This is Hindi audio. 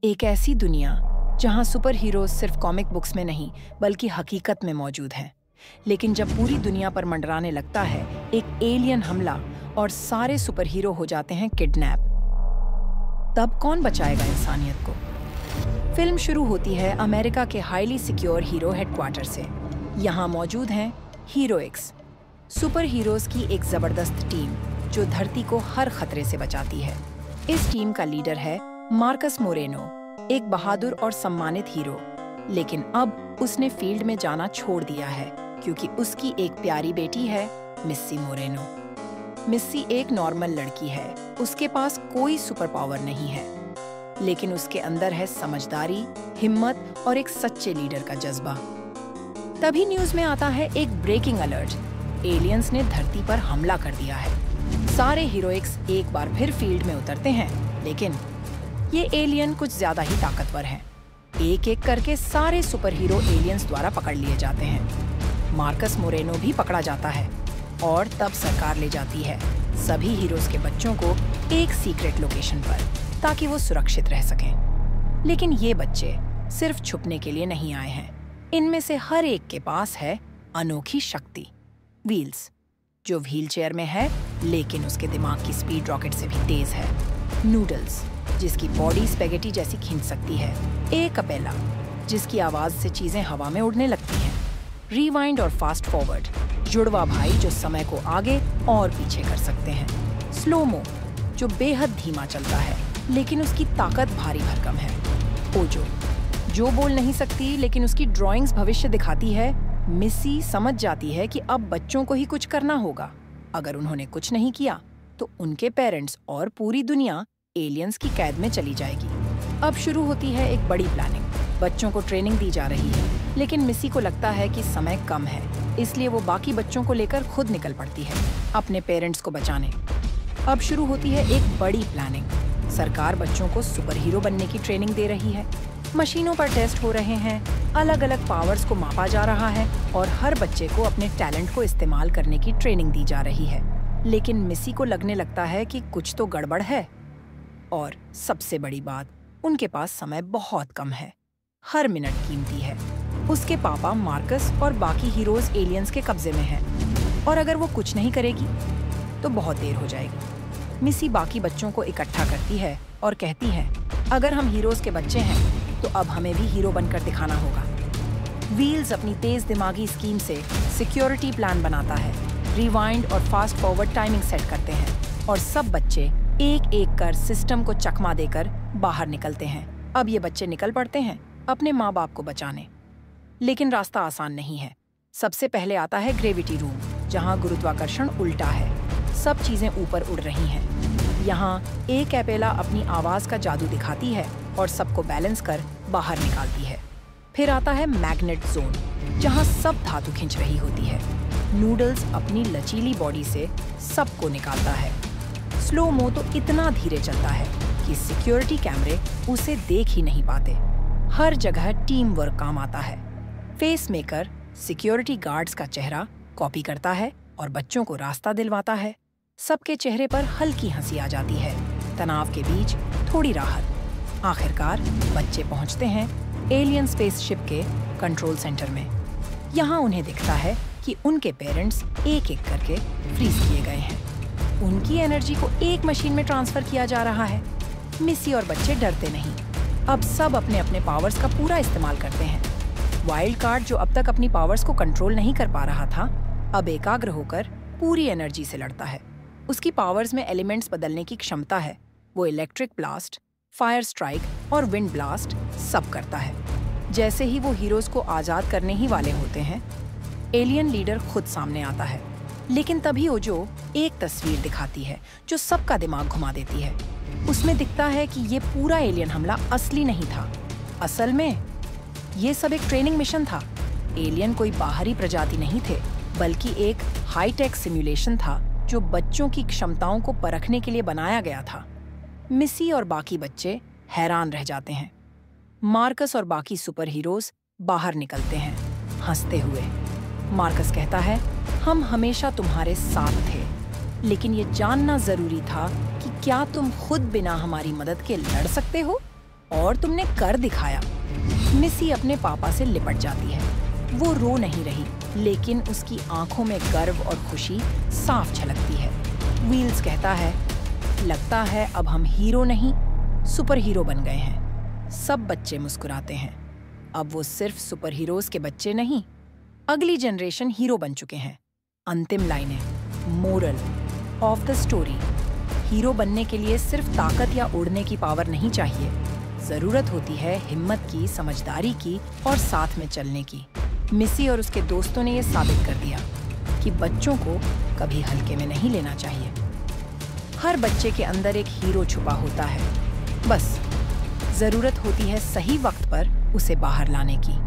एक ऐसी दुनिया जहां सुपर हीरोज सिर्फ कॉमिक बुक्स में नहीं बल्कि हकीकत में मौजूद हैं। लेकिन जब पूरी दुनिया पर मंडराने लगता है एक एलियन हमला और सारे सुपर हीरो हो जाते हैं किडनैप, तब कौन बचाएगा इंसानियत को? फिल्म शुरू होती है अमेरिका के हाईली सिक्योर हीरो हेडक्वार्टर से। यहाँ मौजूद हैं हीरोइक्स, सुपर हीरोज की एक जबरदस्त टीम जो धरती को हर खतरे से बचाती है। इस टीम का लीडर है मार्कस मोरेनो, एक बहादुर और सम्मानित हीरो। लेकिन अब उसने फील्ड में जाना छोड़ दिया है क्योंकि उसकी एक प्यारी बेटी है, मिस्सी मोरेनो। मिस्सी एक नॉर्मल लड़की है, उसके पास कोई सुपर पावर नहीं है, लेकिन उसके अंदर है समझदारी, हिम्मत और एक सच्चे लीडर का जज्बा। तभी न्यूज में आता है एक ब्रेकिंग अलर्ट, एलियंस ने धरती पर हमला कर दिया है। सारे हीरोइक्स एक बार फिर फील्ड में उतरते हैं, लेकिन ये एलियन कुछ ज्यादा ही ताकतवर हैं। एक एक करके सारे सुपर हीरो एलियंस द्वारा पकड़ लिए जाते हैं। मार्कस मोरेनो भी पकड़ा जाता है और तब सरकार ले जाती है सभी हीरोज के बच्चों को एक सीक्रेट लोकेशन पर, ताकि वो सुरक्षित रह सकें। लेकिन ये बच्चे सिर्फ छुपने के लिए नहीं आए हैं। इनमें से हर एक के पास है अनोखी शक्ति, व्हील्स, जो व्हील चेयर में है लेकिन उसके दिमाग की स्पीड रॉकेट से भी तेज है। नूडल्स, जिसकी बॉडी स्पेगेटी जैसी खींच सकती है। एक अपेला, जिसकी आवाज से चीजें हवा में उड़ने लगती हैं। रिवाइंड और फास्ट फॉरवर्ड, जुड़वा भाई जो समय को आगे और पीछे कर सकते हैं। स्लोमो, जो बेहद धीमा चलता है लेकिन उसकी ताकत भारी भरकम है। ओजो, जो बोल नहीं सकती लेकिन उसकी ड्राइंग्स भविष्य दिखाती है। मिस्सी समझ जाती है कि अब बच्चों को ही कुछ करना होगा। अगर उन्होंने कुछ नहीं किया तो उनके पेरेंट्स और पूरी दुनिया एलियंस की कैद में चली जाएगी। अब शुरू होती है एक बड़ी प्लानिंग। बच्चों को ट्रेनिंग दी जा रही है, लेकिन मिस्सी को लगता है कि समय कम है, इसलिए वो बाकी बच्चों को लेकर खुद निकल पड़ती है अपने पेरेंट्स को बचाने। अब शुरू होती है एक बड़ी प्लानिंग। सरकार बच्चों को सुपर हीरो बनने की ट्रेनिंग दे रही है। मशीनों पर टेस्ट हो रहे हैं, अलग अलग पावर्स को मापा जा रहा है और हर बच्चे को अपने टैलेंट को इस्तेमाल करने की ट्रेनिंग दी जा रही है। लेकिन मिस्सी को लगने लगता है कि कुछ तो गड़बड़ है। और सबसे बड़ी बात, उनके पास समय बहुत कम है, हर मिनट कीमती है। उसके पापा मार्कस और बाकी हीरोज एलियंस के कब्जे में हैं, और अगर वो कुछ नहीं करेगी तो बहुत देर हो जाएगी। मिस्सी बाकी बच्चों को इकट्ठा करती है और कहती है, अगर हम हीरोज के बच्चे हैं तो अब हमें भी हीरो बनकर दिखाना होगा। व्हील्स अपनी तेज दिमागी स्कीम से सिक्योरिटी प्लान बनाता है, रिवाइंड और फास्ट फॉरवर्ड टाइमिंग सेट करते हैं और सब बच्चे एक एक कर सिस्टम को चकमा देकर बाहर निकलते हैं। अब ये बच्चे निकल पड़ते हैं अपने माँ बाप को बचाने। लेकिन रास्ता आसान नहीं है। सबसे पहले आता है ग्रेविटी रूम, जहाँ गुरुत्वाकर्षण उल्टा है, सब चीजें ऊपर उड़ रही हैं। यहाँ एक एपेला अपनी आवाज का जादू दिखाती है और सबको बैलेंस कर बाहर निकालती है। फिर आता है मैग्नेट जोन, जहाँ सब धातु खींच रही होती है। नूडल्स अपनी लचीली बॉडी से सबको निकालता है। स्लोमो तो इतना धीरे चलता है कि सिक्योरिटी कैमरे उसे देख ही नहीं पाते। हर जगह टीम वर्क काम आता है। फेस मेकर सिक्योरिटी गार्ड्स का चेहरा कॉपी करता है और बच्चों को रास्ता दिलवाता है। सबके चेहरे पर हल्की हंसी आ जाती है, तनाव के बीच थोड़ी राहत। आखिरकार बच्चे पहुंचते हैं एलियन स्पेसशिप के कंट्रोल सेंटर में। यहाँ उन्हें दिखता है कि उनके पेरेंट्स एक एक करके फ्रीज किए गए हैं। उनकी एनर्जी को एक मशीन में ट्रांसफर किया जा रहा है। मिस्सी और बच्चे डरते नहीं, अब सब अपने अपने पावर्स का पूरा इस्तेमाल करते हैं। वाइल्ड कार्ड, जो अब तक अपनी पावर्स को कंट्रोल नहीं कर पा रहा था, अब एकाग्र होकर पूरी एनर्जी से लड़ता है। उसकी पावर्स में एलिमेंट्स बदलने की क्षमता है। वो इलेक्ट्रिक ब्लास्ट, फायर स्ट्राइक और विंड ब्लास्ट सब करता है। जैसे ही वो हीरोज को आजाद करने ही वाले होते हैं, एलियन लीडर खुद सामने आता है। लेकिन तभी ओजो एक तस्वीर दिखाती है जो सबका दिमाग घुमा देती है। उसमें दिखता है कि ये पूरा एलियन हमला असली नहीं था। असल में ये सब एक ट्रेनिंग मिशन था। एलियन कोई बाहरी प्रजाति नहीं थे, बल्कि एक हाईटेक सिमुलेशन था जो बच्चों की क्षमताओं को परखने के लिए बनाया गया था। मिस्सी और बाकी बच्चे हैरान रह जाते हैं। मार्कस और बाकी सुपर हीरोज बाहर निकलते हैं हंसते हुए। मार्कस कहता है, हम हमेशा तुम्हारे साथ थे, लेकिन ये जानना जरूरी था कि क्या तुम खुद बिना हमारी मदद के लड़ सकते हो। और तुमने कर दिखाया। मिसी अपने पापा से लिपट जाती है। वो रो नहीं रही, लेकिन उसकी आंखों में गर्व और खुशी साफ झलकती है। व्हील्स कहता है, लगता है अब हम हीरो नहीं, सुपर हीरो बन गए हैं। सब बच्चे मुस्कुराते हैं। अब वो सिर्फ सुपर हीरोज के बच्चे नहीं, अगली जनरेशन हीरो बन चुके हैं। अंतिम लाइनें। Moral of the story, hero बनने के लिए सिर्फ ताकत या उड़ने की पावर नहीं चाहिए। जरूरत होती है हिम्मत की, समझदारी की और साथ में चलने की। मिसी और उसके दोस्तों ने यह साबित कर दिया कि बच्चों को कभी हल्के में नहीं लेना चाहिए। हर बच्चे के अंदर एक हीरो छुपा होता है, बस जरूरत होती है सही वक्त पर उसे बाहर लाने की।